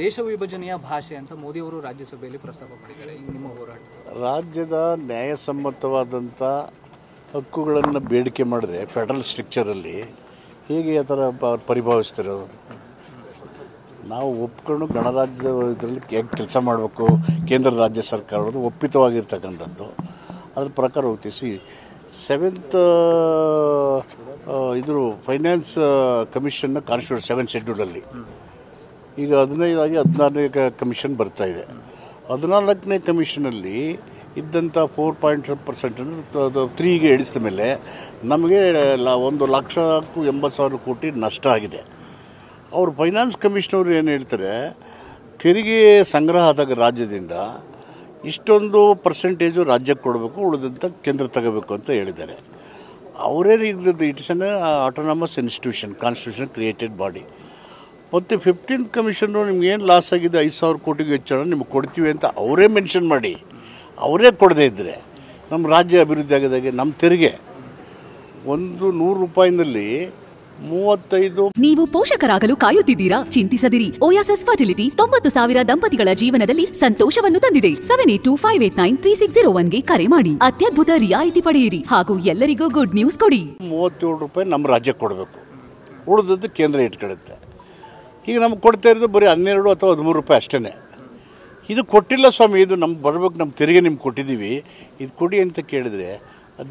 ದೇಶ ವಿಭಜನೆಯ ಭಾಷೆ ಅಂತ ಮೋದಿ ಅವರು ರಾಜ್ಯಸಭೆಯಲ್ಲಿ ಪ್ರಸ್ತಾಪ ಮಾಡಿದ್ದಾರೆ. ಈಗ ನಿಮ್ಮ ಹೋರಾಟ ರಾಜ್ಯದ ನ್ಯಾಯಸಮ್ಮತವಾದಂಥ ಹಕ್ಕುಗಳನ್ನು ಬೇಡಿಕೆ ಮಾಡಿದ್ರೆ ಫೆಡರಲ್ ಸ್ಟ್ರಕ್ಚರಲ್ಲಿ ಹೇಗೆ ಆ ಥರ ಪರಿಭಾವಿಸ್ತಿರೋದು? ನಾವು ಒಪ್ಕೊಂಡು ಗಣರಾಜ್ಯ ಇದರಲ್ಲಿ ಹೇಗೆ ಕೆಲಸ ಮಾಡಬೇಕು, ಕೇಂದ್ರ ರಾಜ್ಯ ಸರ್ಕಾರದ್ದು ಒಪ್ಪಿತವಾಗಿರ್ತಕ್ಕಂಥದ್ದು ಅದ್ರ ಪ್ರಕಾರ ಹೋಗ್ತೀವಿ. ಸೆವೆಂತ್ ಇದ್ರ ಫೈನಾನ್ಸ್ ಕಮಿಷನ್ನ ಕಾನ್ಸ್ಟಿಟ್ಯೂಷನ್ 7 ಶೆಡ್ಯೂಲಲ್ಲಿ ಈಗ 15 ಆಗಿ 16ನೇ ಕಮಿಷನ್ ಬರ್ತಾಯಿದೆ. 14ನೇ ಕಮಿಷನಲ್ಲಿ ಇದ್ದಂಥ 4.5% 3ಗೆ ಇಳಿಸಿದ ಮೇಲೆ ನಮಗೆ 1,80,000 ಕೋಟಿ ನಷ್ಟ ಆಗಿದೆ. ಅವರು ಫೈನಾನ್ಸ್ ಕಮಿಷನವರು ಏನು ಹೇಳ್ತಾರೆ, ತೆರಿಗೆ ಸಂಗ್ರಹ ಆದಾಗ ರಾಜ್ಯದಿಂದ ಇಷ್ಟೊಂದು ಪರ್ಸೆಂಟೇಜು ರಾಜ್ಯಕ್ಕೆ ಕೊಡಬೇಕು, ಉಳಿದಂಥ ಕೇಂದ್ರ ತಗೋಬೇಕು ಅಂತ ಹೇಳಿದ್ದಾರೆ. ಅವರೇ ಇದ್ದದ್ದು it's an autonomous institution, constitution created body. ಮತ್ತು 15th ಕಮಿಷನ್ನು ನಿಮ್ಗೇನು ಲಾಸ್ ಆಗಿದೆ 5,000 ಕೋಟಿಗೆ ಹೆಚ್ಚು ನಿಮ್ಗೆ ಕೊಡ್ತೀವಿ ಅಂತ ಅವರೇ ಮೆನ್ಷನ್ ಮಾಡಿ ಅವರೇ ಕೊಡದೇ ಇದ್ದರೆ ನಮ್ಮ ರಾಜ್ಯ ಅಭಿವೃದ್ಧಿ ಆಗೋದಾಗೆ ನಮ್ಮ ತೆರಿಗೆ ₹100 35 ನೀವು ಪೋಷಕರಾಗಲು ಕಾಯುತ್ತಿದ್ದೀರಾ? ಚಿಂತಿಸದಿರಿ. ಓಯಾಸಿಸ್ ಫರ್ಟಿಲಿಟಿ 90,000 ದಂಪತಿಗಳ ಜೀವನದಲ್ಲಿ ಸಂತೋಷವನ್ನು ತಂದಿದೆ. 7825893601ಗೆ ಕರೆ ಮಾಡಿ. ಅತ್ಯದ್ಭುತ ರಿಯಾಯಿತಿ ಪಡೆಯಿರಿ ಹಾಗೂ ಎಲ್ಲರಿಗೂ ಗುಡ್ ನ್ಯೂಸ್ ಕೊಡಿ. ₹37 ನಮ್ಮ ರಾಜ್ಯಕ್ಕೆ ಕೊಡಬೇಕು, ಉಳಿದದ್ದು ಕೇಂದ್ರ ಇಟ್ಕೊಳ್ಳುತ್ತೆ. ಈಗ ನಮ್ಗೆ ಕೊಡ್ತಾ ಇರೋದು ಬರೀ ₹12 ಅಥವಾ ₹13 ಅಷ್ಟೇ. ಇದು ಕೊಟ್ಟಿಲ್ಲ ಸ್ವಾಮಿ, ಇದು ನಮ್ಗೆ ಬರಬೇಕು, ನಮ್ಮ ತೆರಿಗೆ ನಿಮ್ಗೆ ಕೊಟ್ಟಿದ್ದೀವಿ, ಇದು ಕೊಡಿ ಅಂತ ಕೇಳಿದರೆ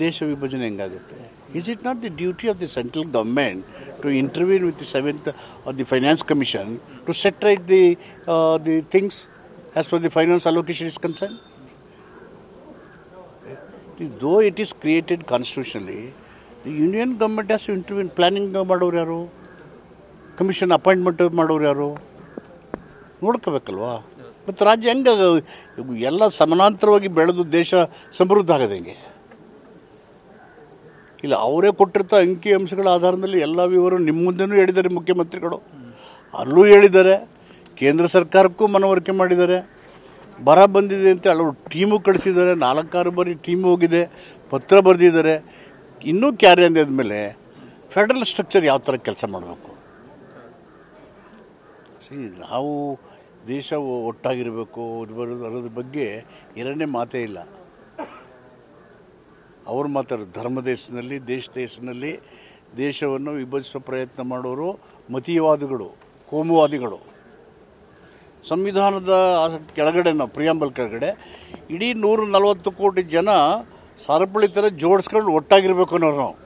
ದೇಶ ವಿಭಜನೆ ಹೆಂಗಾಗುತ್ತೆ? Is it not the duty of the central government to intervene with the 7th or the finance commission to set right the things as far as the finance allocation is concerned? Though it is created constitutionally, the union government has to intervene. Planning ಮಾಡೋರು ಯಾರು, commission appointment ಮಾಡೋರು ಯಾರು ನೋಡ್ಕೋಬೇಕಲ್ವಾ? ಮತ್ತು ರಾಜ್ಯ ಹೆಂಗೆ ಎಲ್ಲ ಸಮಾನಾಂತರವಾಗಿ ಬೆಳೆದು ದೇಶ ಸಮೃದ್ಧ ಆಗೋದು ಹೆಂಗೆ? ಇಲ್ಲ, ಅವರೇ ಕೊಟ್ಟಿರ್ತ ಅಂಕಿ ಅಂಶಗಳ ಆಧಾರದ ಮೇಲೆ ಎಲ್ಲ ವಿವರ ನಿಮ್ಮ ಮುಂದೆನೂ ಹೇಳಿದ್ದಾರೆ ಮುಖ್ಯಮಂತ್ರಿಗಳು, ಅಲ್ಲೂ ಹೇಳಿದ್ದಾರೆ, ಕೇಂದ್ರ ಸರ್ಕಾರಕ್ಕೂ ಮನವರಿಕೆ ಮಾಡಿದ್ದಾರೆ. ಬರ ಬಂದಿದೆ ಅಂತ ಹಲವು ಟೀಮು ಕಳಿಸಿದ್ದಾರೆ, 4-6 ಬಾರಿ ಟೀಮ್ ಹೋಗಿದೆ, ಪತ್ರ ಬರೆದಿದ್ದಾರೆ. ಇನ್ನೂ ಕ್ಯಾರಿ ಅಂದಾದ್ಮೇಲೆ ಫೆಡರಲ್ ಸ್ಟ್ರಕ್ಚರ್ ಯಾವ ಥರ ಕೆಲಸ ಮಾಡಬೇಕು? ನಾವು ದೇಶ ಒಟ್ಟಾಗಿರಬೇಕು ಅನ್ನೋದ್ರ ಬಗ್ಗೆ ಎರಡನೇ ಮಾತೇ ಇಲ್ಲ. ಅವ್ರು ಮಾತಾಡೋದು ಧರ್ಮ ದೇಶದಲ್ಲಿ, ದೇಶದಲ್ಲಿ ದೇಶವನ್ನು ವಿಭಜಿಸುವ ಪ್ರಯತ್ನ ಮಾಡೋರು ಮತೀಯವಾದಿಗಳು, ಕೋಮುವಾದಿಗಳು. ಸಂವಿಧಾನದ ಕೆಳಗಡೆ ನಾವು ಪ್ರಿಯಾಂಬಲ್ ಕೆಳಗಡೆ ಇಡೀ 140 ಕೋಟಿ ಜನ ಸರಪಳಿ ಥರ ಜೋಡಿಸ್ಕೊಂಡು ಒಟ್ಟಾಗಿರ್ಬೇಕು ಅನ್ನೋರು ನಾವು.